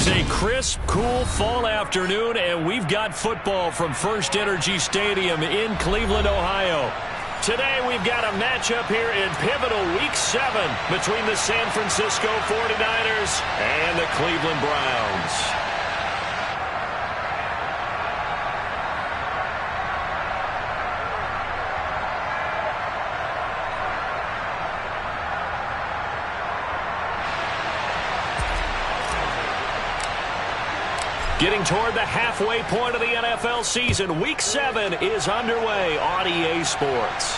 is a crisp, cool fall afternoon, and we've got football from First Energy Stadium in Cleveland, Ohio. Today we've got a matchup here in pivotal Week 7 between the San Francisco 49ers and the Cleveland Browns. Getting toward the halfway point of the NFL season, Week 7 is underway on EA Sports.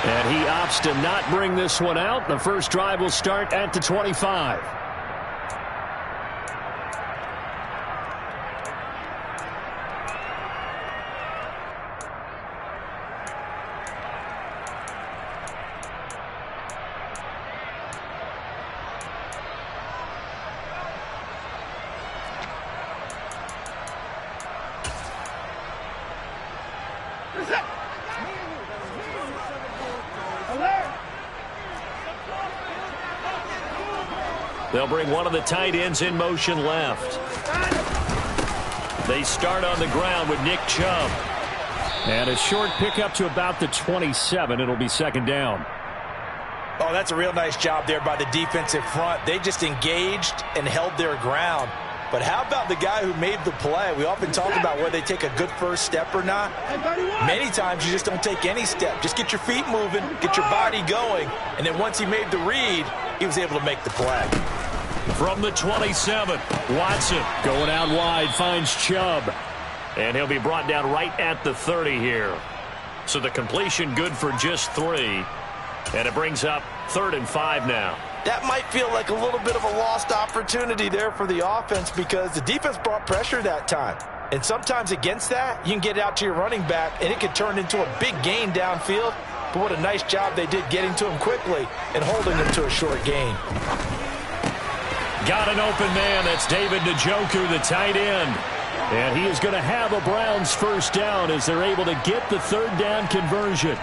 And he opts to not bring this one out. The first drive will start at the 25. They'll bring one of the tight ends in motion left. They start on the ground with Nick Chubb. And a short pickup to about the 27. It'll be second down. Oh, that's a real nice job there by the defensive front. They just engaged and held their ground. But how about the guy who made the play? We often talk about whether they take a good first step or not. Many times you just don't take any step. Just get your feet moving, get your body going, and then once he made the read, he was able to make the play. From the 27, Watson going out wide, finds Chubb. And he'll be brought down right at the 30 here. So the completion good for just 3. And it brings up 3rd and 5 now. That might feel like a little bit of a lost opportunity there for the offense because the defense brought pressure that time. And sometimes against that, you can get it out to your running back, and it could turn into a big gain downfield. But what a nice job they did getting to him quickly and holding him to a short gain. Got an open man. That's David Njoku, the tight end. And he is going to have a Browns first down as they're able to get the 3rd down conversion.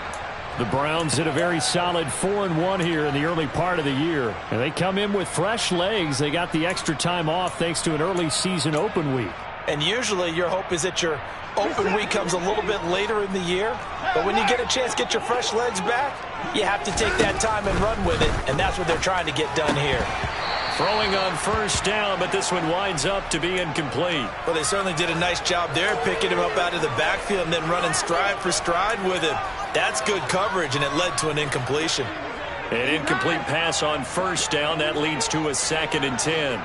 The Browns hit a very solid 4-1 here in the early part of the year. And they come in with fresh legs. They got the extra time off thanks to an early season open week. And usually your hope is that your open week comes a little bit later in the year. But when you get a chance to get your fresh legs back, you have to take that time and run with it. And that's what they're trying to get done here. Throwing on first down, but this one winds up to be incomplete. Well, they certainly did a nice job there, picking him up out of the backfield and then running stride for stride with him. That's good coverage, and it led to an incompletion. An incomplete pass on first down. That leads to a 2nd and 10.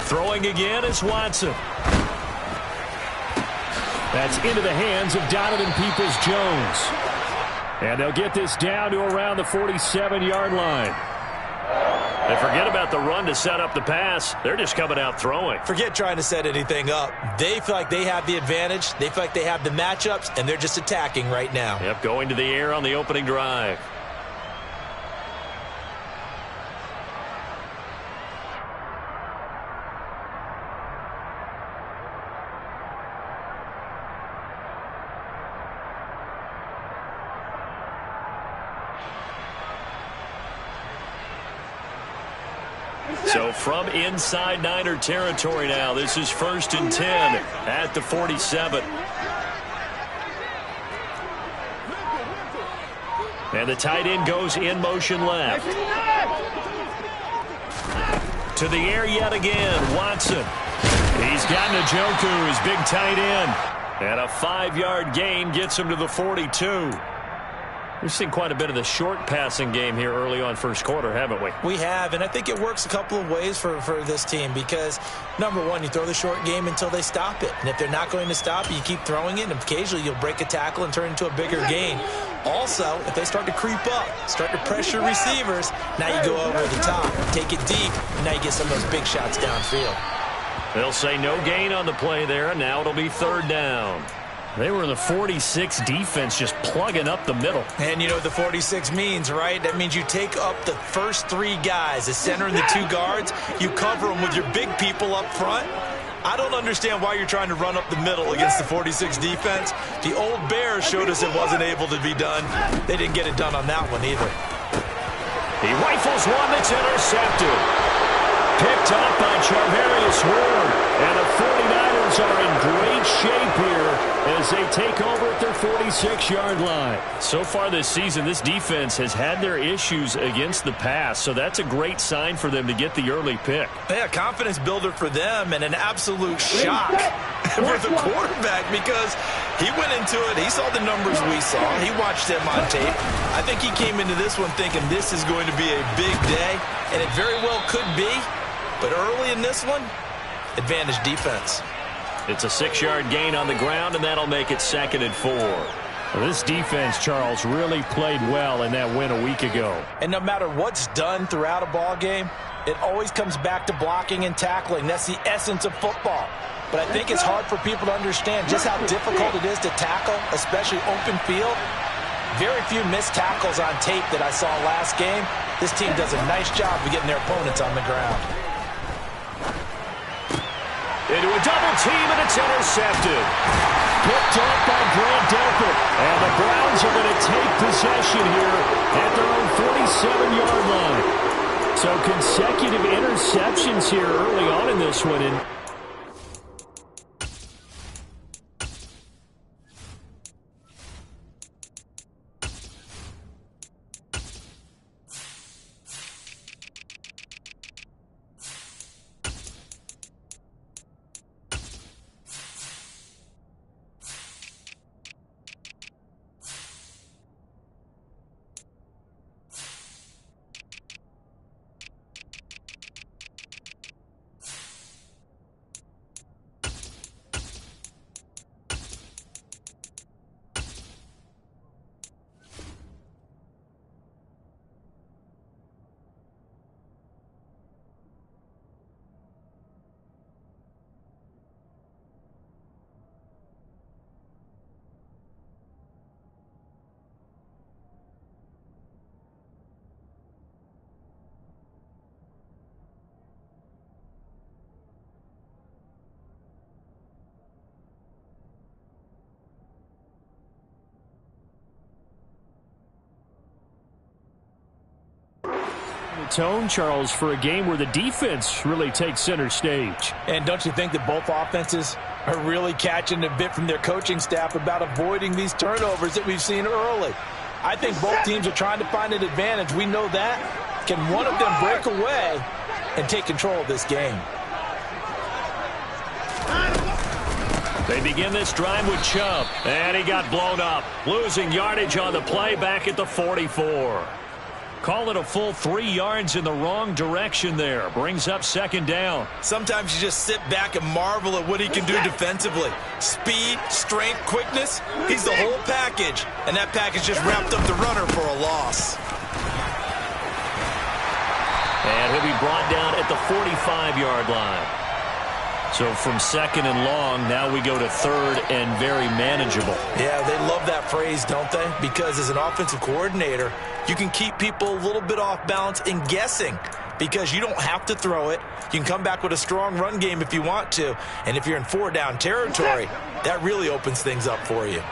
Throwing again is Watson. That's into the hands of Donovan Peoples-Jones. And they'll get this down to around the 47-yard line. They forget about the run to set up the pass. They're just coming out throwing. Forget trying to set anything up. They feel like they have the advantage. They feel like they have the matchups, and they're just attacking right now. Yep, going to the air on the opening drive. So from inside Niner territory now, this is 1st and 10 at the 47. And the tight end goes in motion left. To the air yet again, Watson. He's got Njoku, his big tight end. And a 5-yard gain gets him to the 42. We've seen quite a bit of the short passing game here early on first quarter, haven't we? We have, and I think it works a couple of ways for this team because, number one, you throw the short game until they stop it. And if they're not going to stop it, you keep throwing it, and occasionally you'll break a tackle and turn it into a bigger gain. Also, if they start to creep up, start to pressure receivers, now you go over the top, take it deep, and now you get some of those big shots downfield. They'll say no gain on the play there, and now it'll be 3rd down. They were in the 46 defense just plugging up the middle. And you know what the 46 means, right? That means you take up the first 3 guys, the center and the 2 guards. You cover them with your big people up front. I don't understand why you're trying to run up the middle against the 46 defense. The old Bears showed us it wasn't able to be done. They didn't get it done on that one either. He rifles one that's intercepted. Picked up by Charvarius Ward. And the 49ers are in great shape here as they take over at their 46-yard line. So far this season, this defense has had their issues against the pass, so that's a great sign for them to get the early pick. Yeah, confidence builder for them and an absolute shock for the quarterback because he went into it. He saw the numbers we saw. He watched them on tape. I think he came into this one thinking this is going to be a big day, and it very well could be. But early in this one, advantage defense. It's a 6-yard gain on the ground, and that'll make it 2nd and 4. Well, this defense, Charles, really played well in that win a week ago. And no matter what's done throughout a ball game, it always comes back to blocking and tackling. That's the essence of football. But I think it's hard for people to understand just how difficult it is to tackle, especially open field. Very few missed tackles on tape that I saw last game. This team does a nice job of getting their opponents on the ground. Into a double team, and it's intercepted. Picked up by Grant Delpit. And the Browns are going to take possession here at their own 47-yard line. So consecutive interceptions here early on in this one. And tone, Charles, for a game where the defense really takes center stage. And don't you think that both offenses are really catching a bit from their coaching staff about avoiding these turnovers that we've seen early? I think both teams are trying to find an advantage. We know that. Can one of them break away and take control of this game? They begin this drive with Chubb, and he got blown up, losing yardage on the play back at the 44. Call it a full 3 yards in the wrong direction there. Brings up 2nd down. Sometimes you just sit back and marvel at what he can do defensively. Speed, strength, quickness. He's the whole package. And that package just wrapped up the runner for a loss. And he'll be brought down at the 45-yard line. So from 2nd and long, now we go to 3rd and very manageable. Yeah, they love that phrase, don't they? Because as an offensive coordinator, you can keep people a little bit off balance and guessing because you don't have to throw it. You can come back with a strong run game if you want to. And if you're in 4-down territory, that really opens things up for you.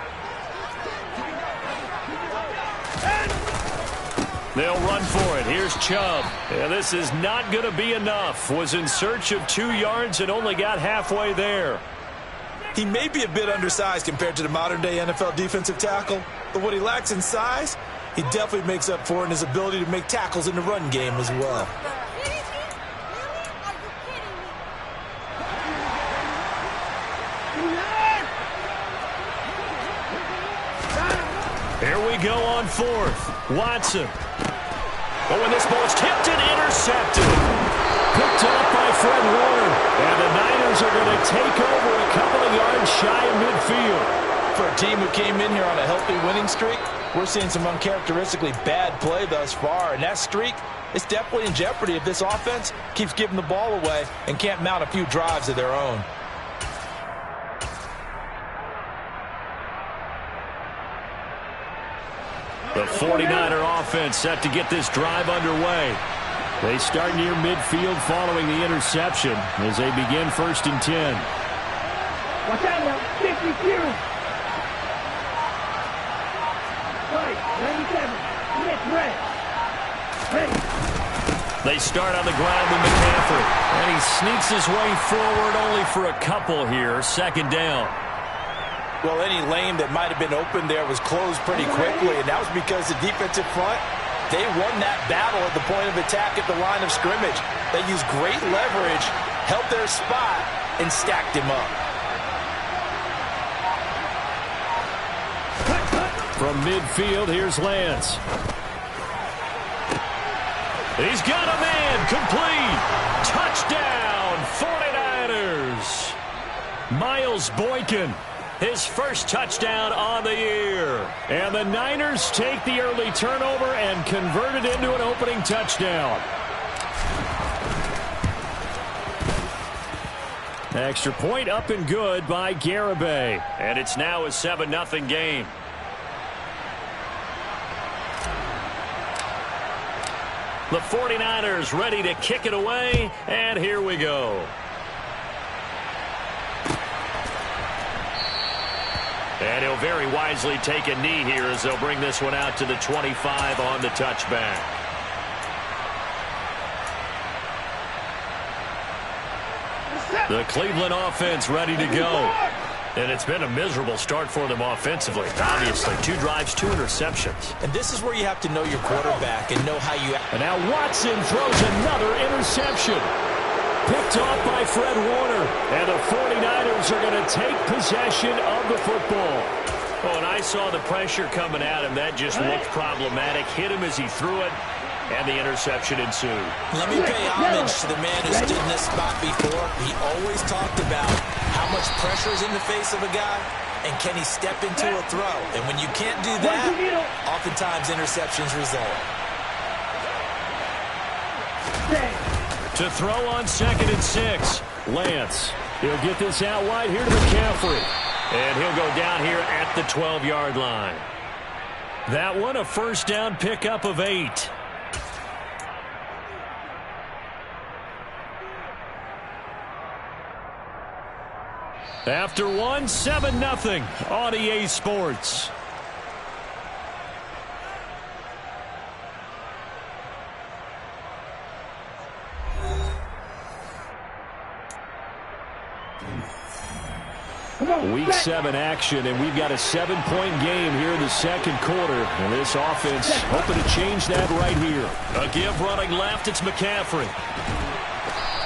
They'll run for it. Here's Chubb. And this is not going to be enough. Was in search of 2 yards and only got halfway there. He may be a bit undersized compared to the modern-day NFL defensive tackle, but what he lacks in size, he definitely makes up for in his ability to make tackles in the run game as well. Here we go on 4th. Watson. Oh, and this ball's tipped and intercepted. Picked up by Fred Warner. And the Niners are going to take over a couple of yards shy of midfield. For a team who came in here on a healthy winning streak, we're seeing some uncharacteristically bad play thus far. And that streak is definitely in jeopardy if this offense keeps giving the ball away and can't mount a few drives of their own. The 49er offense set to get this drive underway. They start near midfield following the interception as they begin 1st and 10. Watch out now. 52. Right, 97. Next red. Ready. They start on the ground with McCaffrey. And he sneaks his way forward only for a couple here. 2nd down. Well, any lane that might have been open there was closed pretty quickly, and that was because the defensive front, they won that battle at the point of attack at the line of scrimmage. They used great leverage, held their spot, and stacked him up. From midfield, here's Lance. He's got a man, complete. Touchdown, 49ers. Miles Boykin, his first touchdown on the year. And the Niners take the early turnover and convert it into an opening touchdown. Extra point up and good by Garibay. And it's now a 7-0 game. The 49ers ready to kick it away, and here we go. And he'll very wisely take a knee here as they'll bring this one out to the 25 on the touchback. The Cleveland offense ready to go. And it's been a miserable start for them offensively. Obviously, 2 drives, 2 interceptions. And this is where you have to know your quarterback and know how you... And now Watson throws another interception. Picked off by Fred Warner. And the 49ers are going to take possession of the football. Oh, and I saw the pressure coming at him. That just looked problematic. Hit him as he threw it. And the interception ensued. Let me pay homage to the man who stood in this spot before. He always talked about how much pressure is in the face of a guy, and can he step into a throw. And when you can't do that, oftentimes interceptions result. To throw on 2nd and 6. Lance. He'll get this out wide here to McCaffrey. And he'll go down here at the 12-yard line. That one a 1st down pickup of 8. After one, 7-0 on EA Sports. Week 7 action, and we've got a 7-point game here in the 2nd quarter. And this offense hoping to change that right here. A give running left, it's McCaffrey.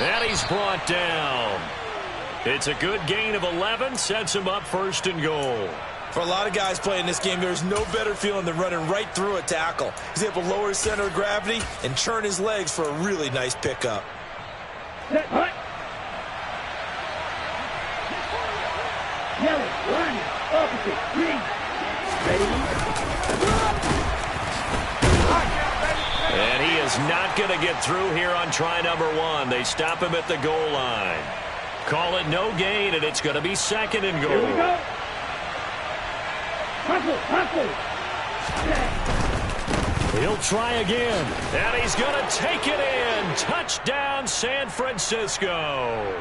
And he's brought down. It's a good gain of 11, sets him up 1st and goal. For a lot of guys playing this game, there's no better feeling than running right through a tackle. He's able to lower his center of gravity and turn his legs for a really nice pickup. And he is not going to get through here on try number 1. They stop him at the goal line. Call it no gain, and it's going to be 2nd and goal. Here we go. He'll try again. And he's going to take it in. Touchdown, San Francisco.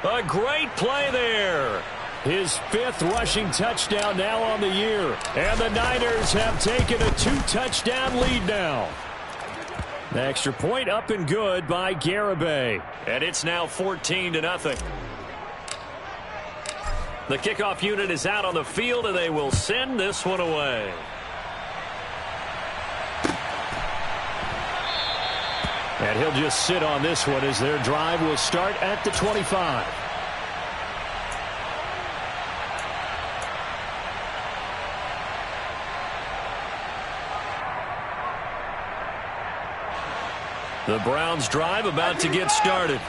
A great play there. His 5th rushing touchdown now on the year. And the Niners have taken a 2-touchdown lead now. The extra point up and good by Garibay. And it's now 14-0. The kickoff unit is out on the field, and they will send this one away. And he'll just sit on this one as their drive will start at the 25. The Browns drive about to get started.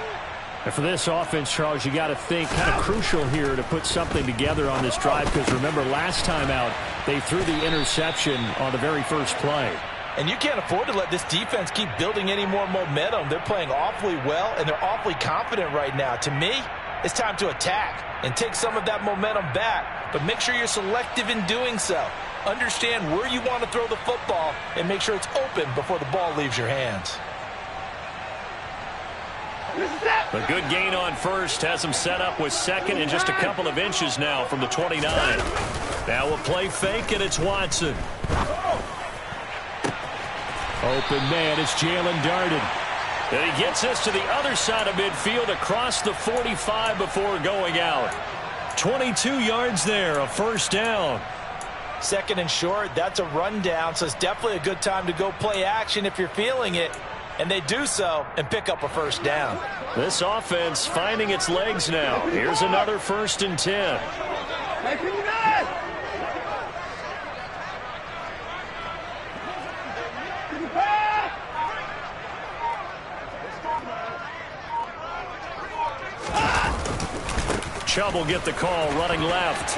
And for this offense, Charles, you got to think kind of crucial here to put something together on this drive, because remember last time out they threw the interception on the very first play. And you can't afford to let this defense keep building any more momentum. They're playing awfully well, and they're awfully confident right now. To me, it's time to attack and take some of that momentum back, but make sure you're selective in doing so. Understand where you want to throw the football and make sure it's open before the ball leaves your hands. A good gain on first has him set up with second and just a couple of inches now from the 29. Now a play fake, and it's Watson. Open man, it's Jalen Darden. And he gets this to the other side of midfield across the 45 before going out. 22 yards there, a first down. Second and short, that's a rundown, so it's definitely a good time to go play action if you're feeling it. And they do so and pick up a first down. This offense finding its legs now. Here's another 1st and 10. Chubb will get the call running left.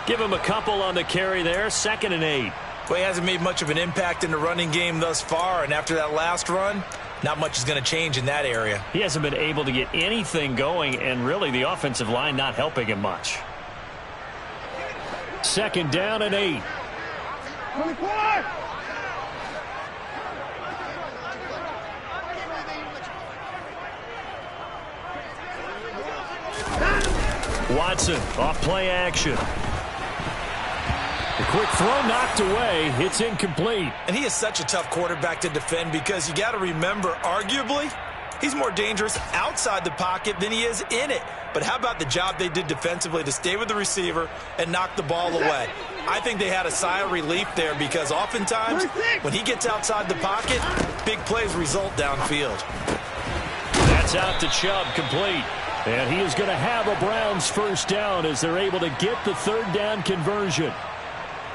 Give him a couple on the carry there. 2nd and 8. Well, he hasn't made much of an impact in the running game thus far, and after that last run, not much is going to change in that area. He hasn't been able to get anything going, and really the offensive line not helping him much. 2nd down and 8. 24! Watson off play action. The quick throw knocked away. It's incomplete. And he is such a tough quarterback to defend because you got to remember, arguably, he's more dangerous outside the pocket than he is in it. But how about the job they did defensively to stay with the receiver and knock the ball away? I think they had a sigh of relief there because oftentimes when he gets outside the pocket, big plays result downfield. That's out to Chubb, complete. And he is going to have a Browns first down as they're able to get the 3rd down conversion.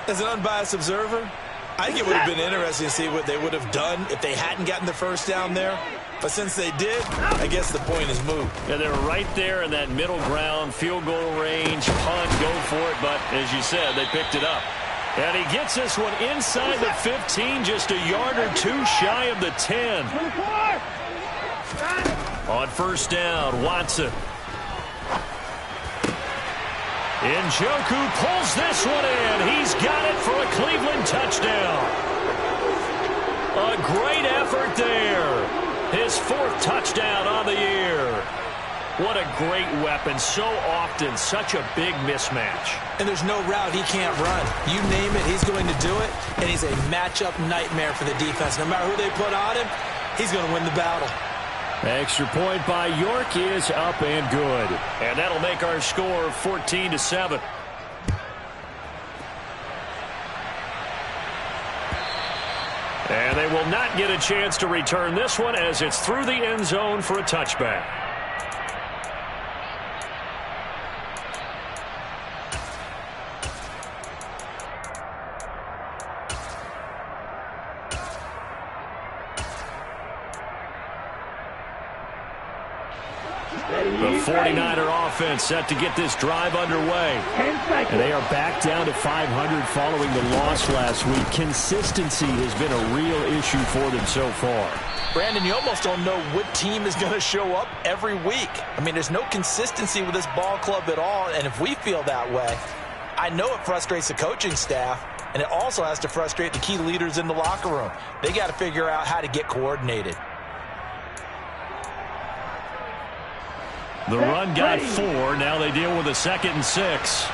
As an unbiased observer, I think it would have been interesting to see what they would have done if they hadn't gotten the first down there. But since they did, I guess the point is moot. Yeah, they're right there in that middle ground, field goal range, punt, go for it. But as you said, they picked it up. And he gets this one inside the 15, just a yard or two shy of the 10. 24! On first down, Watson. Njoku pulls this one in. He's got it for a Cleveland touchdown. A great effort there. His 4th touchdown on the year. What a great weapon. So often, such a big mismatch. And there's no route he can't run. You name it, he's going to do it. And he's a matchup nightmare for the defense. No matter who they put on him, he's going to win the battle. Extra point by York is up and good. And that'll make our score 14-7. And they will not get a chance to return this one as it's through the end zone for a touchback. The 49er offense set to get this drive underway. And they are back down to 500 following the loss last week. Consistency has been a real issue for them so far. Brandon, you almost don't know what team is going to show up every week. I mean, there's no consistency with this ball club at all, and if we feel that way, I know it frustrates the coaching staff, and it also has to frustrate the key leaders in the locker room. They got to figure out how to get coordinated. The run got 4. Now they deal with a 2nd and 6.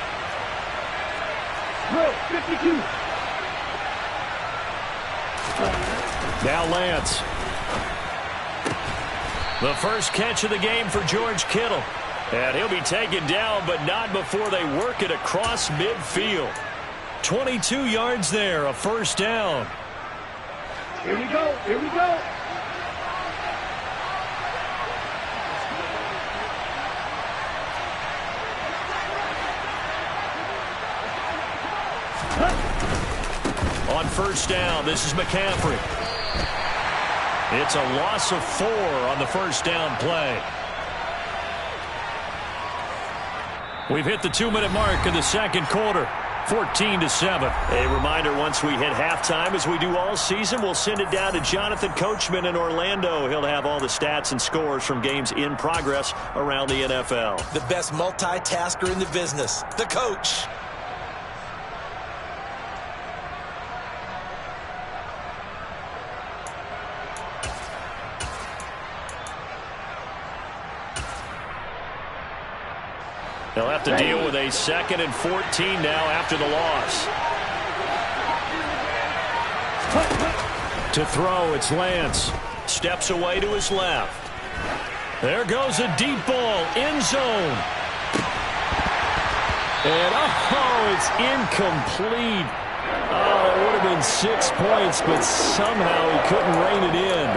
52. Now Lance. The first catch of the game for George Kittle. And he'll be taken down, but not before they work it across midfield. 22 yards there, a first down. Here we go. Here we go. On first down, this is McCaffrey. It's a loss of 4 on the first down play. We've hit the 2-minute mark in the second quarter. 14-7. A reminder, once we hit halftime, as we do all season, we'll send it down to Jonathan Coachman in Orlando. He'll have all the stats and scores from games in progress around the NFL. The best multitasker in the business, the coach. They'll have to deal with a 2nd and 14 now after the loss. To throw, it's Lance. Steps away to his left. There goes a deep ball, end zone. And, oh, it's incomplete. Oh, it would have been 6 points, but somehow he couldn't rein it in.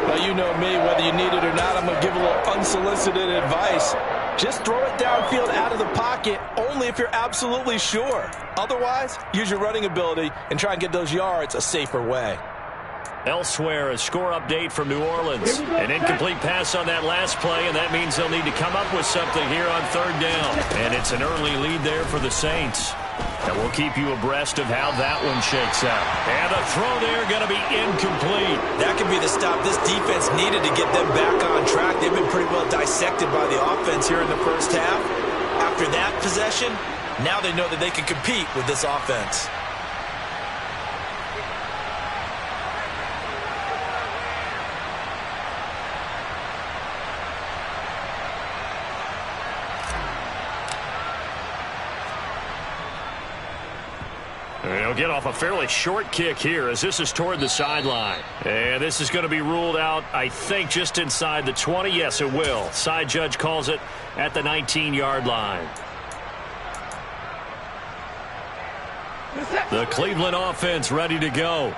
Well, you know me, whether you need it or not, I'm going to give a little unsolicited advice. Just throw it downfield out of the pocket, only if you're absolutely sure. Otherwise, use your running ability and try and get those yards a safer way. Elsewhere, a score update from New Orleans. An incomplete pass on that last play, and that means they'll need to come up with something here on 3rd down. And it's an early lead there for the Saints. And we'll keep you abreast of how that one shakes out. And the throw there going to be incomplete. That could be the stop this defense needed to get them back on track. They've been pretty well dissected by the offense here in the first half. After that possession, now they know that they can compete with this offense. They'll get off a fairly short kick here as this is toward the sideline. And this is going to be ruled out, I think, just inside the 20. Yes, it will. Side judge calls it at the 19-yard line. The Cleveland offense ready to go.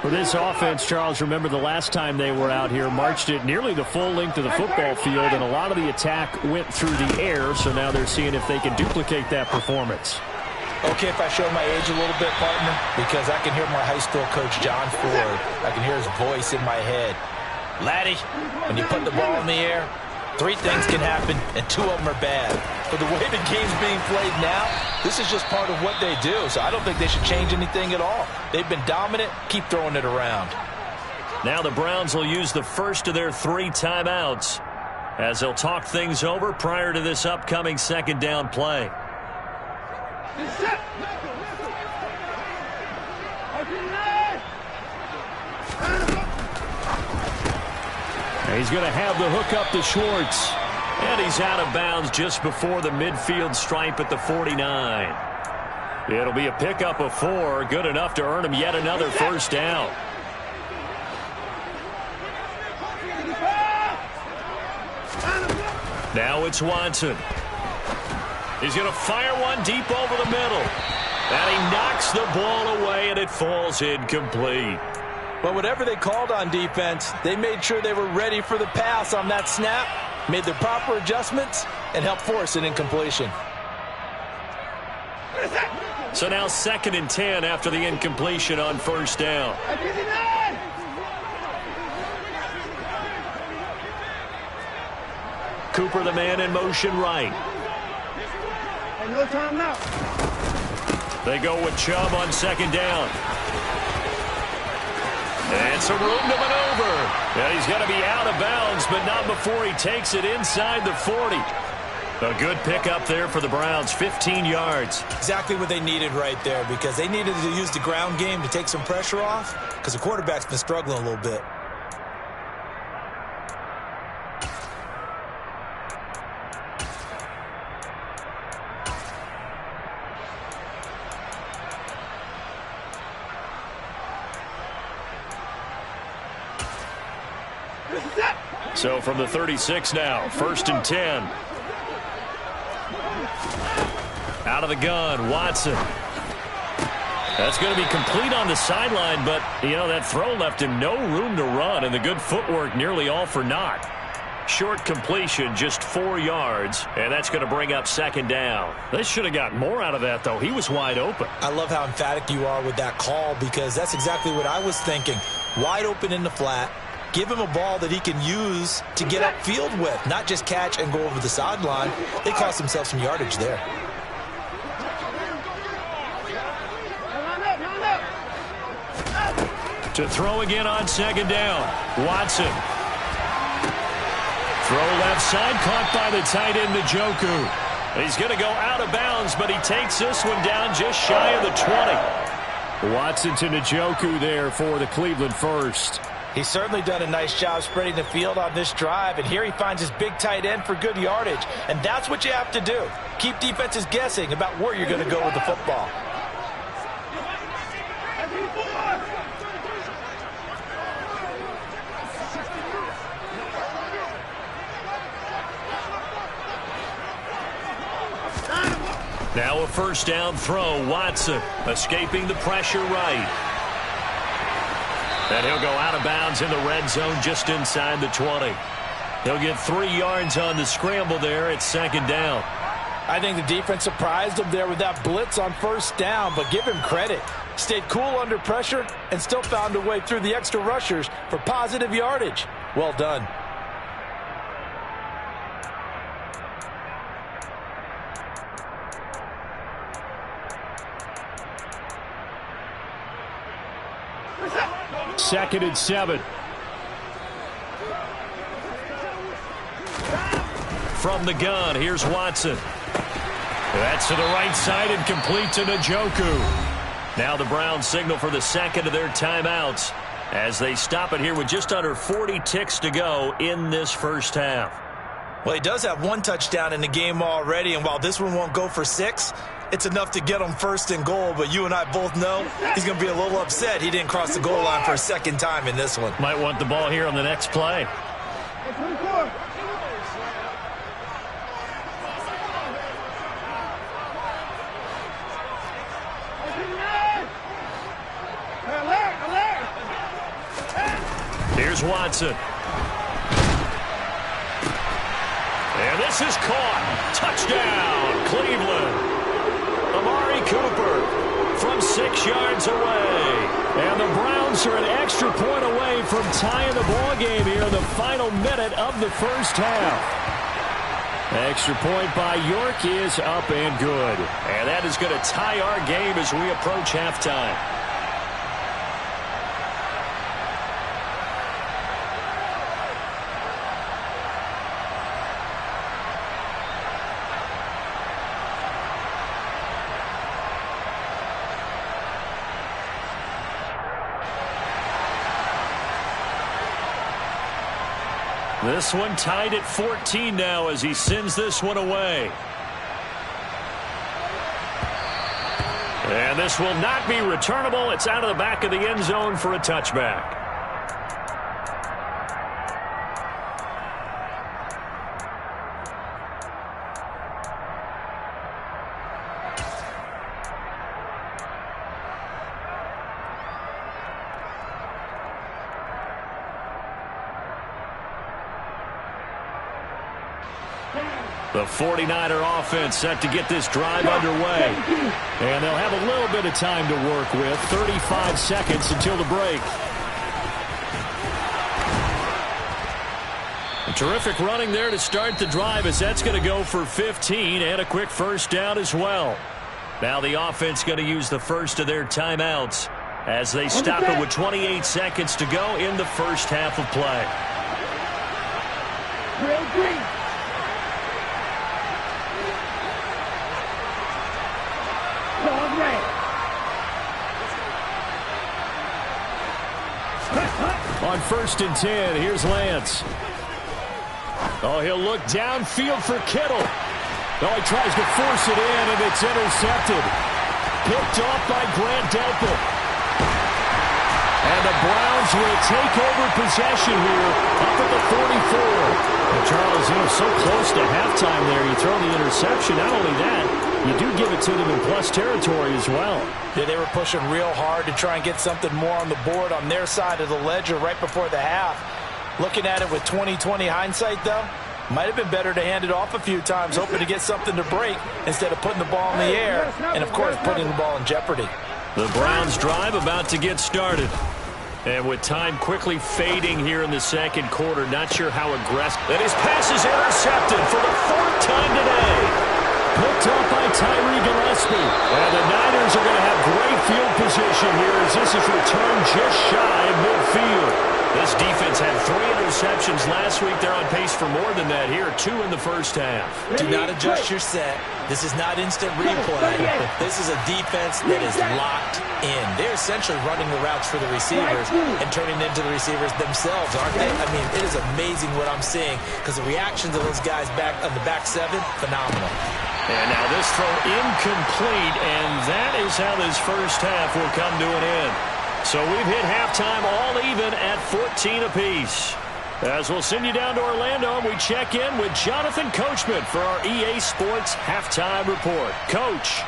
For this offense, Charles, remember the last time they were out here, marched it nearly the full length of the football field, and a lot of the attack went through the air, so now they're seeing if they can duplicate that performance. Okay, if I show my age a little bit, partner, because I can hear my high school coach, John Ford. I can hear his voice in my head. Laddie, when you put the ball in the air, 3 things can happen, and 2 of them are bad. But the way the game's being played now, this is just part of what they do, so I don't think they should change anything at all. They've been dominant. Keep throwing it around. Now the Browns will use the first of their 3 timeouts as they'll talk things over prior to this upcoming 2nd down play. He's going to have the hook up to Schwartz. And he's out of bounds just before the midfield stripe at the 49. It'll be a pickup of 4, good enough to earn him yet another first down. Now it's Watson. He's going to fire one deep over the middle. And he knocks the ball away, and it falls incomplete. But whatever they called on defense, they made sure they were ready for the pass on that snap, made the proper adjustments, and helped force an incompletion. So now 2nd and 10 after the incompletion on first down. Cooper, the man in motion right. No time now. They go with Chubb on 2nd down. And some room to maneuver. And he's going to be out of bounds, but not before he takes it inside the 40. A good pickup there for the Browns, 15 yards. Exactly what they needed right there, because they needed to use the ground game to take some pressure off, because the quarterback's been struggling a little bit. So from the 36 now, 1st and 10. Out of the gun, Watson. That's going to be complete on the sideline, but, you know, that throw left him no room to run, and the good footwork nearly all for naught. Short completion, just 4 yards, and that's going to bring up 2nd down. They should have got more out of that, though. He was wide open. I love how emphatic you are with that call, because that's exactly what I was thinking. Wide open in the flat. Give him a ball that he can use to get upfield with, not just catch and go over the sideline. They cost themselves some yardage there. To throw again on 2nd down. Watson. Throw left side, caught by the tight end, Njoku. He's going to go out of bounds, but he takes this one down just shy of the 20. Watson to Njoku there for the Cleveland first. He's certainly done a nice job spreading the field on this drive, and here he finds his big tight end for good yardage. And that's what you have to do. Keep defenses guessing about where you're going to go with the football. Now a first down throw. Watson escaping the pressure right. And he'll go out of bounds in the red zone just inside the 20. He'll get 3 yards on the scramble there at second down. I think the defense surprised him there with that blitz on first down, but give him credit. Stayed cool under pressure and still found a way through the extra rushers for positive yardage. Well done. Second and 7. From the gun, here's Watson. That's to the right side and complete to Njoku. Now the Browns signal for the second of their timeouts as they stop it here with just under 40 ticks to go in this first half. Well, he does have 1 touchdown in the game already, and while this one won't go for 6, it's enough to get him first and goal, but you and I both know he's going to be a little upset he didn't cross the goal line for a second time in this one. Might want the ball here on the next play. Here's Watson. And this is caught. Touchdown, Cleveland. Amari Cooper from 6 yards away. And the Browns are an extra point away from tying the ball game here in the final minute of the first half. Extra point by York is up and good. And that is going to tie our game as we approach halftime. This one tied at 14 now as he sends this one away. And this will not be returnable. It's out of the back of the end zone for a touchback. The 49er offense set to get this drive underway. And they'll have a little bit of time to work with. 35 seconds until the break. A terrific running there to start the drive as that's going to go for 15 and a quick first down as well. Now the offense going to use the first of their timeouts as they stop it with 28 seconds to go in the first half of play. On first and 10, here's Lance. Oh, he'll look downfield for Kittle. Oh, he tries to force it in, and it's intercepted. Picked off by Grant Delpit. And the Browns will take over possession here up at the 44. And Charles, so close to halftime there. You throw the interception. Not only that, you do give it to them in plus territory as well. Yeah, they were pushing real hard to try and get something more on the board on their side of the ledger right before the half. Looking at it with 20/20 hindsight, though, might have been better to hand it off a few times, hoping to get something to break instead of putting the ball in the air and, of course, putting the ball in jeopardy. The Browns drive about to get started. And with time quickly fading here in the second quarter, not sure how aggressive. And his pass is intercepted for the 4th time today. Picked up by Tyree Gillespie. And the Niners are going to have great field position here as this is returned just shy of midfield. This defense had 3 interceptions last week. They're on pace for more than that here. 2 in the first half. Do not adjust your set. This is not instant replay. This is a defense that is locked in. They're essentially running the routes for the receivers and turning into the receivers themselves, aren't they? I mean, it is amazing what I'm seeing because the reactions of those guys back on the back 7, phenomenal. And now this throw incomplete, and that is how this first half will come to an end. So we've hit halftime all even at 14 apiece. As we'll send you down to Orlando, and we check in with Jonathan Coachman for our EA Sports Halftime Report. Coach.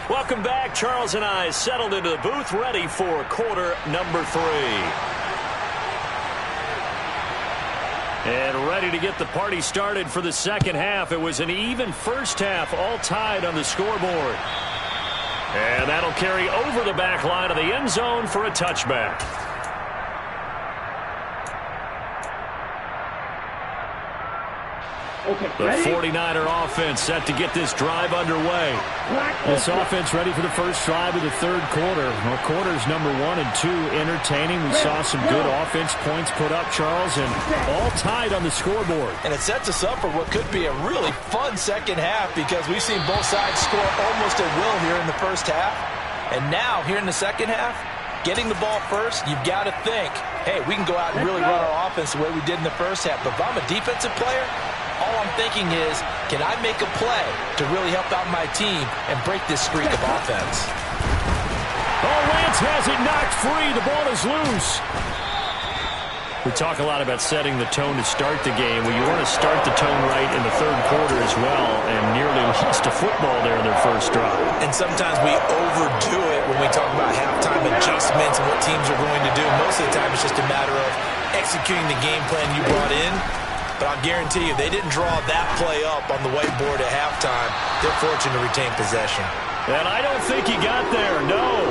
Welcome back. Charles and I settled into the booth, ready for quarter number 3. And ready to get the party started for the second half. It was an even first half, all tied on the scoreboard. And that'll carry over the back line of the end zone for a touchback. The 49er offense set to get this drive underway. This offense ready for the first drive of the third quarter. Well, quarters number 1 and 2 entertaining. We saw some good offense points put up, Charles, and all tied on the scoreboard. And it sets us up for what could be a really fun second half because we've seen both sides score almost at will here in the first half. And now, here in the second half, getting the ball first, you've got to think, hey, we can go out and really run our offense the way we did in the first half. But if I'm a defensive player, all I'm thinking is, can I make a play to really help out my team and break this streak of offense? Oh, Lance has it knocked free. The ball is loose. We talk a lot about setting the tone to start the game. Well, you want to start the tone right in the third quarter as well, and nearly lost a football there in their first drive. And sometimes we overdo it when we talk about halftime adjustments and what teams are going to do. Most of the time, it's just a matter of executing the game plan you brought in. But I'll guarantee you, they didn't draw that play up on the whiteboard at halftime. They're fortunate to retain possession. And I don't think he got there, no.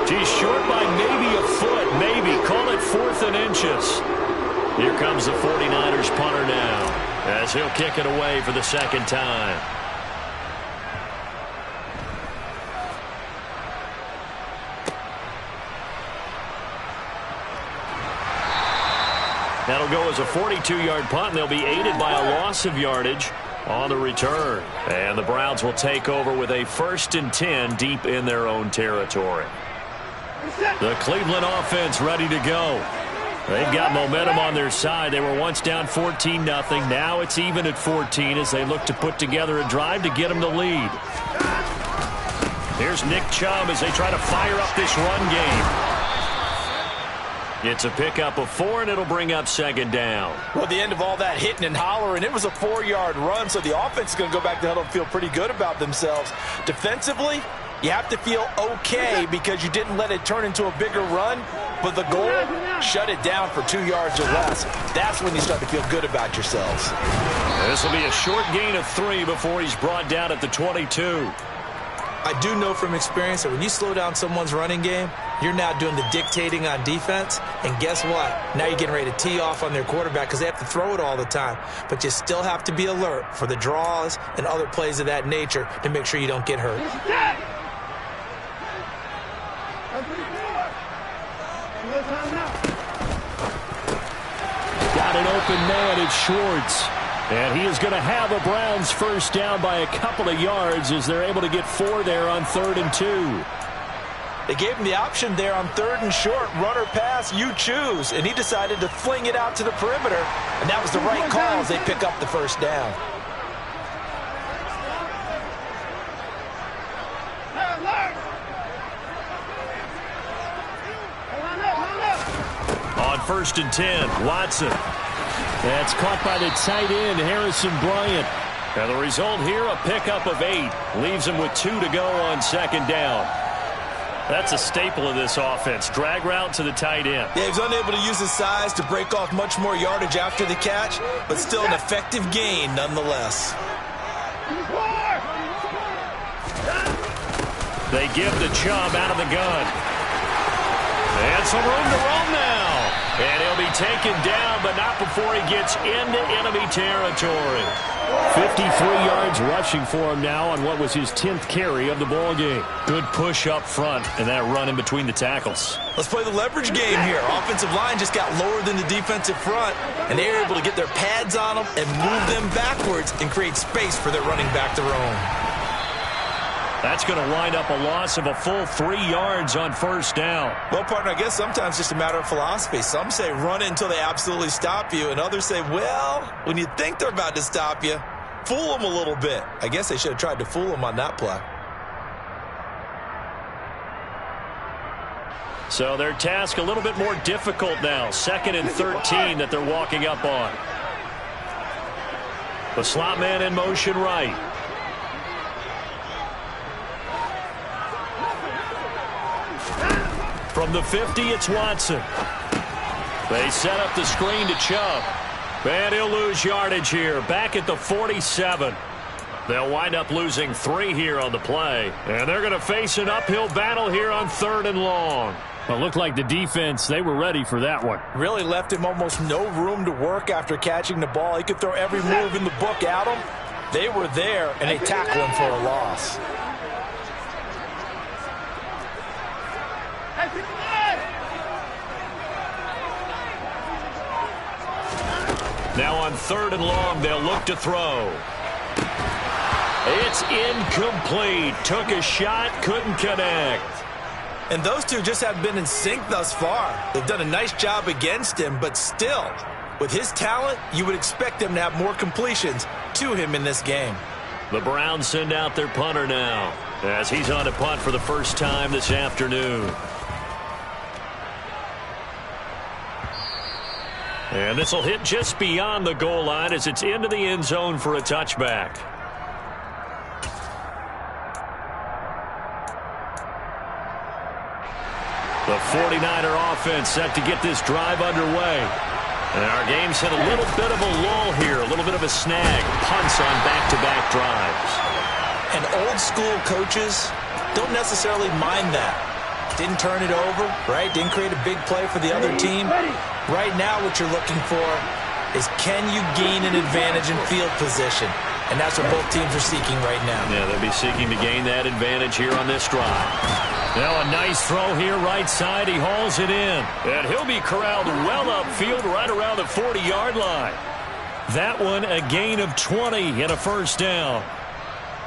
He's short by maybe a foot, maybe. Call it 4th and inches. Here comes the 49ers punter now, as he'll kick it away for the second time. That'll go as a 42-yard punt, and they'll be aided by a loss of yardage on the return. And the Browns will take over with a 1st and 10 deep in their own territory. The Cleveland offense ready to go. They've got momentum on their side. They were once down 14-0. Now it's even at 14 as they look to put together a drive to get them the lead. Here's Nick Chubb as they try to fire up this run game. It's a pickup of 4, and it'll bring up second down. Well, at the end of all that hitting and hollering, it was a 4-yard run, so the offense is going to go back to the huddle and feel pretty good about themselves. Defensively, you have to feel okay because you didn't let it turn into a bigger run, but the goal, shut it down for 2 yards or less. That's when you start to feel good about yourselves. This will be a short gain of 3 before he's brought down at the 22. I do know from experience that when you slow down someone's running game, you're now doing the dictating on defense. And guess what? Now you're getting ready to tee off on their quarterback because they have to throw it all the time. But you still have to be alert for the draws and other plays of that nature to make sure you don't get hurt. Got an open man, it's Schwartz. And he is going to have a Browns first down by a couple of yards as they're able to get 4 there on 3rd and 2. They gave him the option there on 3rd and short, run or pass, you choose. And he decided to fling it out to the perimeter, and that was the right call as they pick up the first down. On 1st and 10, Watson. That's caught by the tight end, Harrison Bryant. And the result here, a pickup of 8. Leaves him with 2 to go on second down. That's a staple of this offense. Drag route to the tight end. Yeah, he's unable to use his size to break off much more yardage after the catch, but still an effective gain nonetheless. They give the Chubb out of the gun. And some room to roam taken down, but not before he gets into enemy territory. 53 yards rushing for him now on what was his 10th carry of the ball game. Good push up front and that run in between the tackles. Let's play the leverage game here. Offensive line just got lower than the defensive front, and they were able to get their pads on them and move them backwards and create space for their running back to roam. That's going to wind up a loss of a full 3 yards on first down. Well, partner, I guess sometimes it's just a matter of philosophy. Some say run it until they absolutely stop you, and others say, well, when you think they're about to stop you, fool them a little bit. I guess they should have tried to fool them on that play. So their task a little bit more difficult now. 2nd and 13 that they're walking up on. The slot man in motion right. From the 50, it's Watson. They set up the screen to Chubb. And he'll lose yardage here. Back at the 47. They'll wind up losing 3 here on the play. And they're going to face an uphill battle here on 3rd and long. Well, it looked like the defense, they were ready for that one. Really left him almost no room to work after catching the ball. He could throw every move in the book at him. They were there, and they tackled him for a loss. Now on 3rd and long, they'll look to throw. It's incomplete. Took a shot, couldn't connect. And those two just have been in sync thus far. They've done a nice job against him, but still, with his talent, you would expect them to have more completions to him in this game. The Browns send out their punter now, as he's on to punt for the first time this afternoon. And this will hit just beyond the goal line as it's into the end zone for a touchback. The 49er offense set to get this drive underway. And our game's hit a little bit of a lull here, a little bit of a snag. Punts on back-to-back drives. And old-school coaches don't necessarily mind that. Didn't turn it over, right? Didn't create a big play for the other team. Right now what you're looking for is, can you gain an advantage in field position? And that's what both teams are seeking right now. Yeah, they'll be seeking to gain that advantage here on this drive. Now a nice throw here right side. He hauls it in. And he'll be corralled well upfield right around the 40-yard line. That one a gain of 20 and a first down.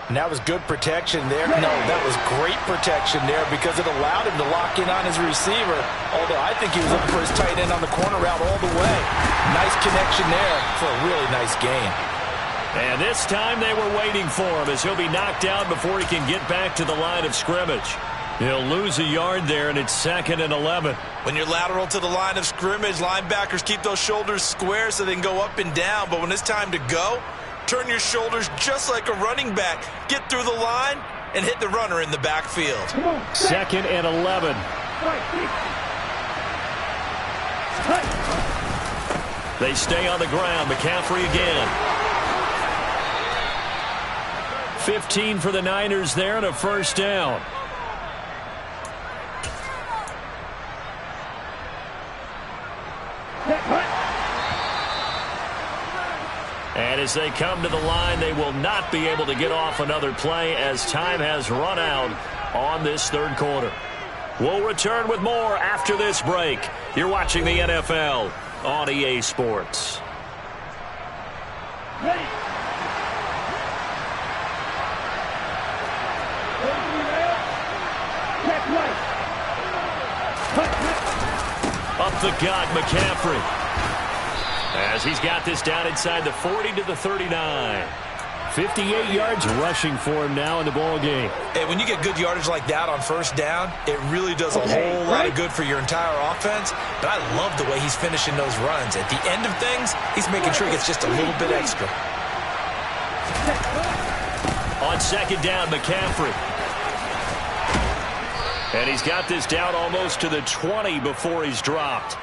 And that was good protection there. No, that was great protection there because it allowed him to lock in on his receiver. Although I think he was looking for his tight end on the corner route all the way. Nice connection there for a really nice gain. And this time they were waiting for him as he'll be knocked out before he can get back to the line of scrimmage. He'll lose a yard there, and it's 2nd and 11. When you're lateral to the line of scrimmage, linebackers keep those shoulders square so they can go up and down. But when it's time to go, turn your shoulders just like a running back. Get through the line and hit the runner in the backfield. 2nd and 11. They stay on the ground. McCaffrey again. 15 for the Niners there and a first down. And as they come to the line, they will not be able to get off another play as time has run out on this 3rd quarter. We'll return with more after this break. You're watching the NFL on EA Sports. Ready. Up the gut, McCaffrey. As he's got this down inside the 40 to the 39. 58 yards rushing for him now in the ball game. And when you get good yardage like that on first down, it really does a whole lot of good for your entire offense. But I love the way he's finishing those runs. At the end of things, he's making sure he gets just a little bit extra. On 2nd down, McCaffrey. And he's got this down almost to the 20 before he's dropped.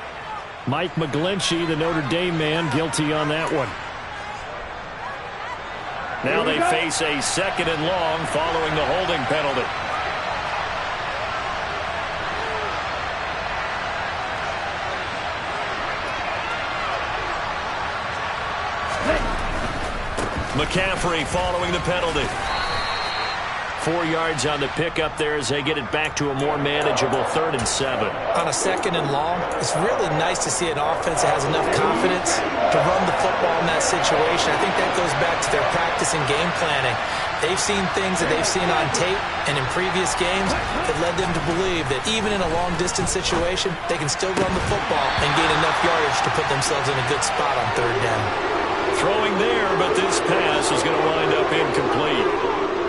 Mike McGlinchey, the Notre Dame man, guilty on that one. Now they face a 2nd and long following the holding penalty. McCaffrey following the penalty. 4 yards on the pickup there as they get it back to a more manageable 3rd and 7. On a 2nd and long, it's really nice to see an offense that has enough confidence to run the football in that situation. I think that goes back to their practice and game planning. They've seen things that they've seen on tape and in previous games that led them to believe that even in a long-distance situation, they can still run the football and gain enough yardage to put themselves in a good spot on 3rd down. Throwing there, but this pass is going to wind up incomplete.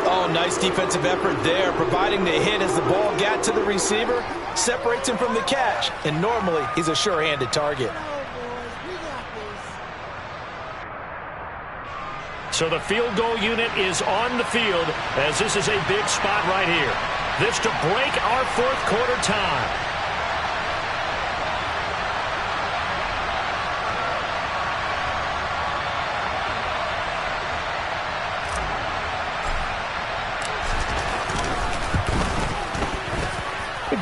Oh, nice defensive effort there, providing the hit as the ball got to the receiver, separates him from the catch, and normally he's a sure-handed target. So the field goal unit is on the field as this is a big spot right here. This to break our 4th quarter time.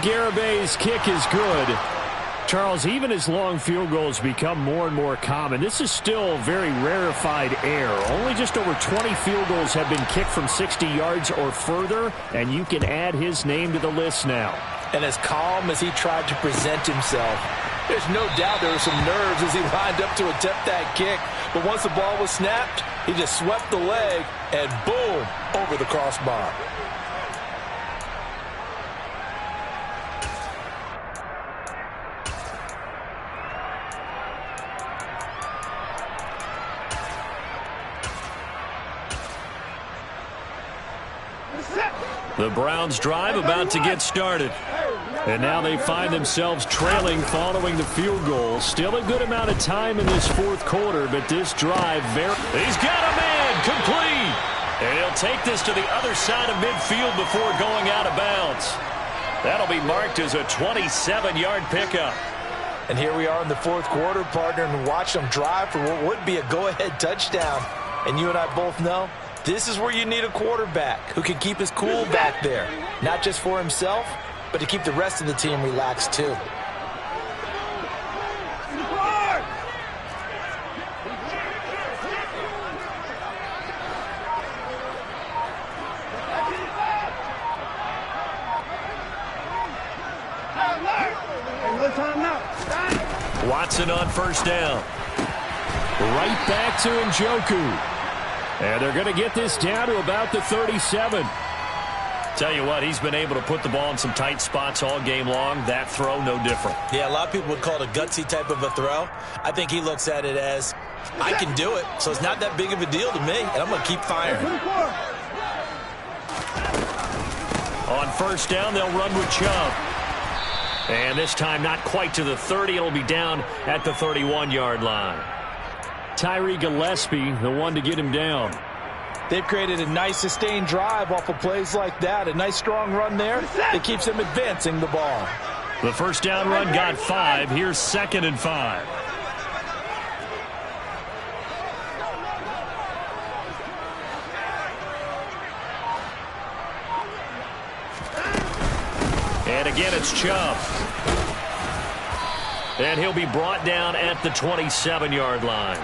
Garabay's kick is good. Charles, even as long field goals become more and more common, this is still very rarefied air. Only just over 20 field goals have been kicked from 60 yards or further, and you can add his name to the list now. And as calm as he tried to present himself, there's no doubt there were some nerves as he lined up to attempt that kick. But once the ball was snapped, he just swept the leg and boom, over the crossbar. The Browns drive about to get started. And now they find themselves trailing following the field goal. Still a good amount of time in this 4th quarter, but this drive He's got a man complete. And he'll take this to the other side of midfield before going out of bounds. That'll be marked as a 27-yard pickup. And here we are in the 4th quarter, partner, and watch them drive for what would be a go-ahead touchdown. And you and I both know this is where you need a quarterback who can keep his cool back there, not just for himself, but to keep the rest of the team relaxed too. Watson on 1st down. Right back to Njoku. And they're going to get this down to about the 37. Tell you what, he's been able to put the ball in some tight spots all game long. That throw, no different. Yeah, a lot of people would call it a gutsy type of a throw. I think he looks at it as, I can do it, so it's not that big of a deal to me, and I'm going to keep firing. On 1st down, they'll run with Chubb. And this time not quite to the 30. It'll be down at the 31-yard line. Tyree Gillespie, the one to get him down. They've created a nice sustained drive off of plays like that. A nice strong run there that keeps them advancing the ball. The 1st down run got 5. Here's 2nd and 5. And again, it's Chubb. And he'll be brought down at the 27-yard line.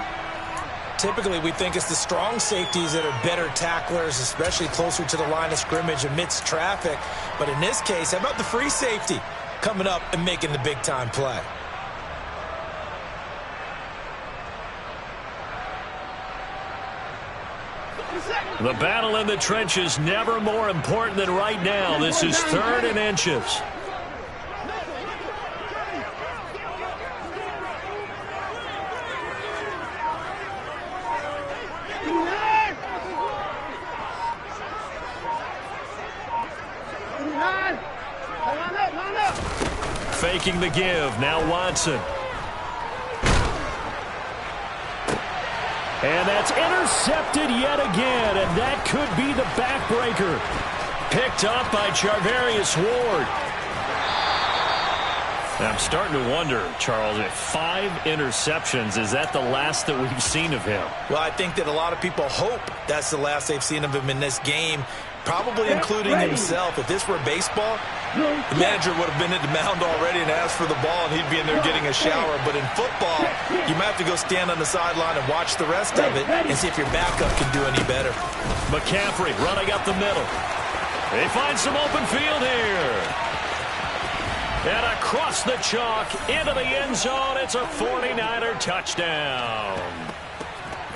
Typically, we think it's the strong safeties that are better tacklers, especially closer to the line of scrimmage amidst traffic. But in this case, how about the free safety coming up and making the big-time play? The battle in the trenches never more important than right now. This is 3rd and inches. Faking the give. Now Watson. And that's intercepted yet again. And that could be the backbreaker. Picked up by Charvarius Ward. And I'm starting to wonder, Charles, if 5 interceptions, is that the last that we've seen of him? Well, I think that a lot of people hope that's the last they've seen of him in this game, probably including himself. If this were baseball, The manager would have been at the mound already and asked for the ball, and he'd be in there getting a shower. But in football, you might have to go stand on the sideline and watch the rest of it and see if your backup can do any better. McCaffrey running up the middle. They find some open field here. And across the chalk into the end zone. It's a 49er touchdown.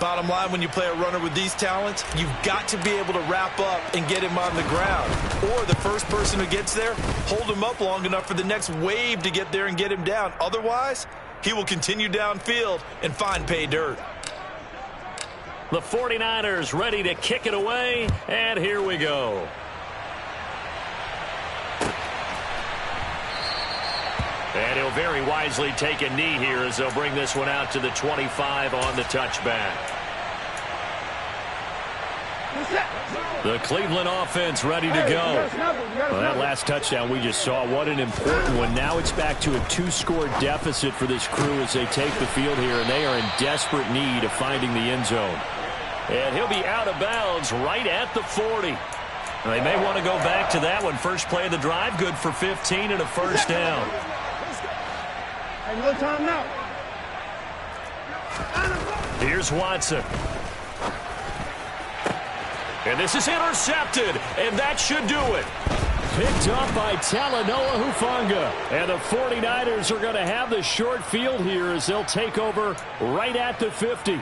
Bottom line, when you play a runner with these talents, you've got to be able to wrap up and get him on the ground. Or the first person who gets there, hold him up long enough for the next wave to get there and get him down. Otherwise, he will continue downfield and find pay dirt. The 49ers ready to kick it away, and here we go. And he'll very wisely take a knee here as they'll bring this one out to the 25 on the touchback. The Cleveland offense ready to go. Well, that last touchdown we just saw, what an important one. Now it's back to a 2-score deficit for this crew as they take the field here, and they are in desperate need of finding the end zone. And he'll be out of bounds right at the 40. They may want to go back to that one. First play of the drive, good for 15 and a first down. No timeout. Here's Watson. And this is intercepted, and that should do it. Picked up by Talanoa Hufanga. And the 49ers are going to have the short field here as they'll take over right at the 50.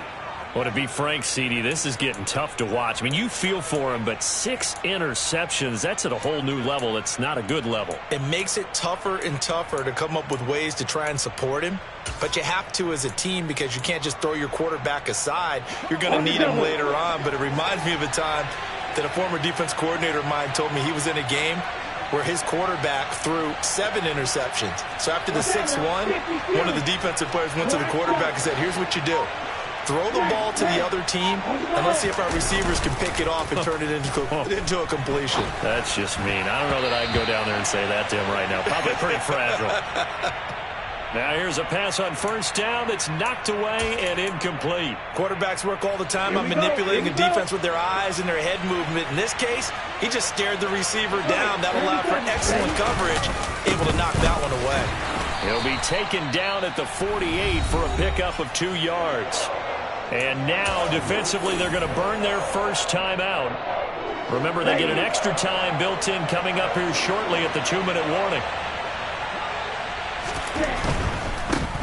Well, to be frank, CD, this is getting tough to watch. I mean, you feel for him, but 6 interceptions, that's at a whole new level. It's not a good level. It makes it tougher and tougher to come up with ways to try and support him. But you have to as a team because you can't just throw your quarterback aside. You're going to need him later on. But it reminds me of a time that a former defense coordinator of mine told me he was in a game where his quarterback threw 7 interceptions. So after the 6-1, one of the defensive players went to the quarterback and said, here's what you do. Throw the ball to the other team, and let's see if our receivers can pick it off and turn it into a completion. That's just mean. I don't know that I can go down there and say that to him right now. Probably pretty fragile. Now here's a pass on first down that's knocked away and incomplete. Quarterbacks work all the time on manipulating a defense with their eyes and their head movement. In this case, he just stared the receiver down. That allowed for excellent coverage, able to knock that one away. He'll be taken down at the 48 for a pickup of 2 yards. And now, defensively, they're going to burn their first time out. Remember, they get an extra time built in coming up here shortly at the 2-minute warning.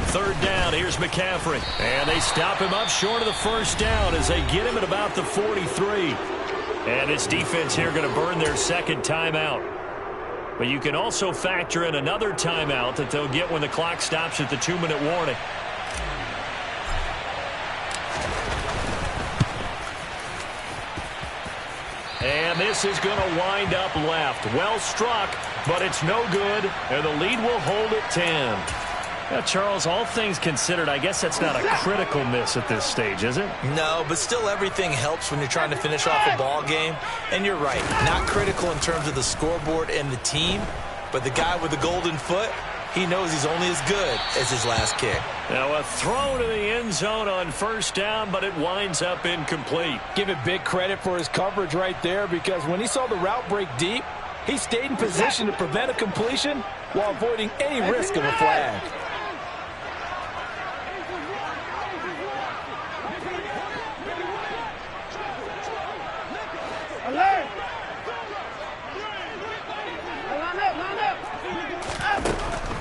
Third down, here's McCaffrey. And they stop him up short of the first down as they get him at about the 43. And this defense here going to burn their second timeout. But you can also factor in another timeout that they'll get when the clock stops at the 2-minute warning. And this is going to wind up left. Well struck, but it's no good, and the lead will hold at 10. Now, Charles, all things considered, I guess that's not a critical miss at this stage, is it? No, but still everything helps when you're trying to finish off a ball game. And you're right, not critical in terms of the scoreboard and the team, but the guy with the golden foot, he knows he's only as good as his last kick. Now a throw to the end zone on first down, but it winds up incomplete. Give it big credit for his coverage right there, because when he saw the route break deep, he stayed in position to prevent a completion while avoiding any risk of a flag.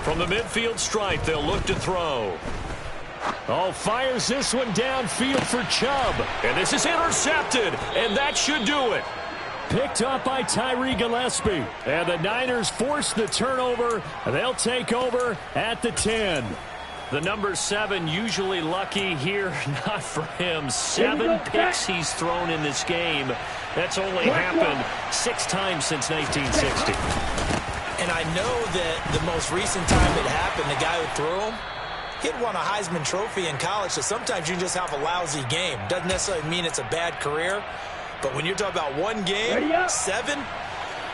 From the midfield stripe, they'll look to throw. Oh, fires this one downfield for Chubb. And this is intercepted, and that should do it. Picked up by Tyree Gillespie. And the Niners force the turnover. They'll take over at the 10. The number 7 usually lucky here. Not for him. 7 picks he's thrown in this game. That's only happened 6 times since 1960. And I know that the most recent time it happened, the guy who threw him, he'd won a Heisman Trophy in college, so sometimes you just have a lousy game. Doesn't necessarily mean it's a bad career, but when you're talking about one game, 7,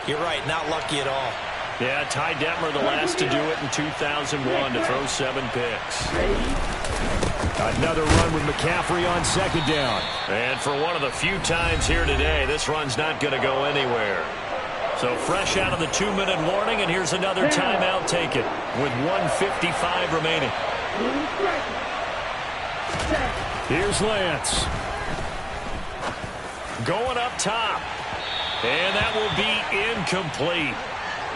you're right, not lucky at all. Yeah, Ty Detmer the last to do it in 2001 to throw 7 picks. Another run with McCaffrey on second down. And for one of the few times here today, this run's not going to go anywhere. So fresh out of the 2-minute warning, and here's another timeout taken with 1:55 remaining. Here's Lance. Going up top. And that will be incomplete.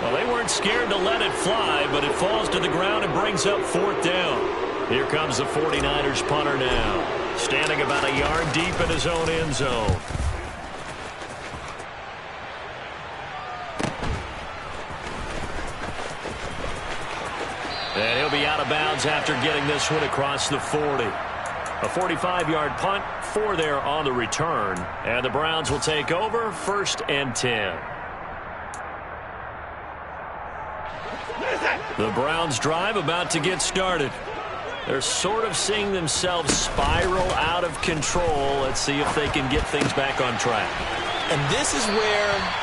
Well, they weren't scared to let it fly, but it falls to the ground and brings up 4th down. Here comes the 49ers punter now, standing about a yard deep in his own end zone. And he'll be out of bounds after getting this one across the 40. A 45-yard punt, 4 there on the return. And the Browns will take over, 1st and 10. The Browns drive about to get started. They're sort of seeing themselves spiral out of control. Let's see if they can get things back on track. And this is where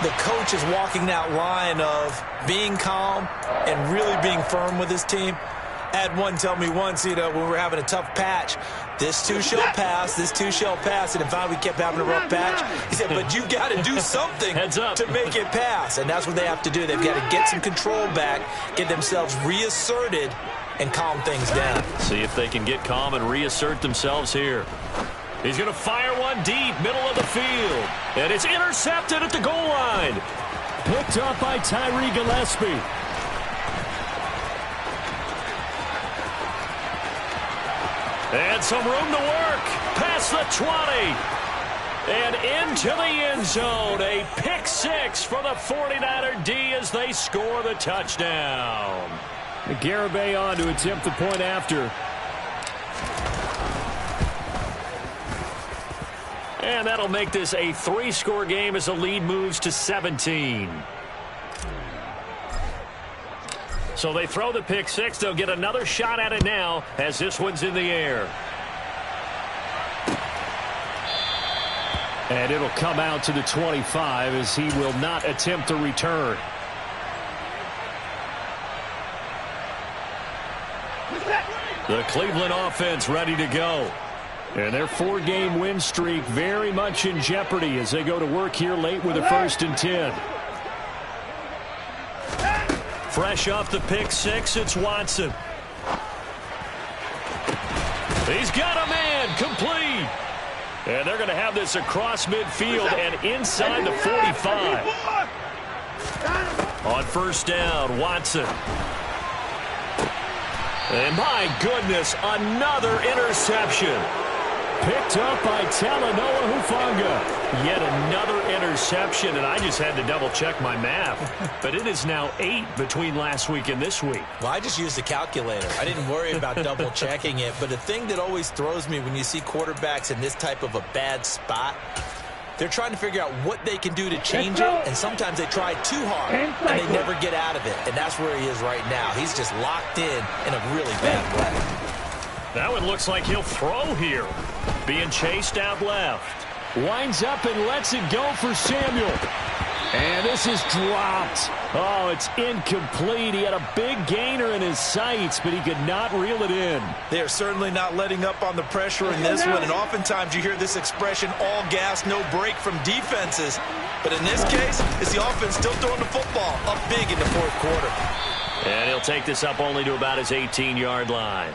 the coach is walking that line of being calm and really being firm with his team. I had one tell me once, when we were having a tough patch, this too shall pass, this too shall pass. And finally we kept having a rough patch. He said, but you've got to do something to make it pass. And that's what they have to do. They've got to get some control back, get themselves reasserted, and calm things down. See if they can get calm and reassert themselves here. He's going to fire one deep, middle of the field. And it's intercepted at the goal line. Picked up by Tyree Gillespie. And some room to work. Past the 20. And into the end zone. A pick 6 for the 49er D as they score the touchdown. Garibay on to attempt the point after. And that'll make this a 3-score game as the lead moves to 17. So they throw the pick 6. They'll get another shot at it now as this one's in the air. And it'll come out to the 25 as he will not attempt a return. The Cleveland offense ready to go. And their 4-game win streak very much in jeopardy as they go to work here late with a 1st and 10. Fresh off the pick 6, it's Watson. He's got a man, complete. And they're going to have this across midfield and inside the 45. On 1st down, Watson. And my goodness, another interception. Picked up by Talanoa Hufanga. Yet another interception, and I just had to double-check my math. But it is now 8 between last week and this week. Well, I just used the calculator. I didn't worry about double-checking it. But the thing that always throws me when you see quarterbacks in this type of a bad spot, they're trying to figure out what they can do to change it, and sometimes they try too hard, and they never get out of it. And that's where he is right now. He's just locked in a really bad way. That one looks like he'll throw here. Being chased out left. Winds up and lets it go for Samuel. And this is dropped. Oh, it's incomplete. He had a big gainer in his sights, but he could not reel it in. They're certainly not letting up on the pressure in this one, and oftentimes you hear this expression, all gas, no break from defenses. But in this case, it's the offense still throwing the football up big in the 4th quarter. And he'll take this up only to about his 18-yard line.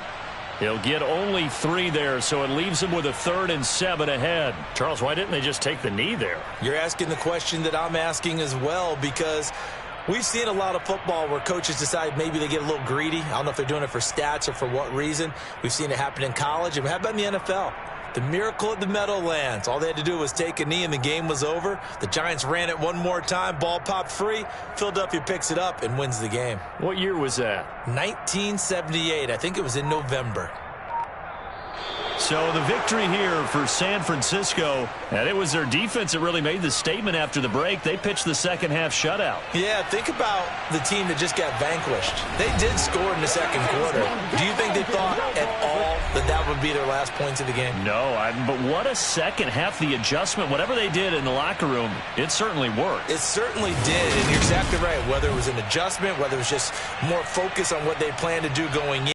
He'll get only 3 there, so it leaves him with a 3rd and 7 ahead. Charles, why didn't they just take the knee there? You're asking the question that I'm asking as well, because we've seen a lot of football where coaches decide maybe they get a little greedy. I don't know if they're doing it for stats or for what reason. We've seen it happen in college, and how about in the NFL? The miracle at the Meadowlands. All they had to do was take a knee and the game was over. The Giants ran it one more time. Ball popped free. Philadelphia picks it up and wins the game. What year was that? 1978. I think it was in November. So the victory here for San Francisco, and it was their defense that really made the statement after the break. They pitched the second-half shutout. Yeah, think about the team that just got vanquished. They did score in the 2nd quarter. Do you think they thought at all that that would be their last points of the game? No, but what a second half. The adjustment, whatever they did in the locker room, it certainly worked. It certainly did, and you're exactly right. Whether it was an adjustment, whether it was just more focus on what they planned to do going in.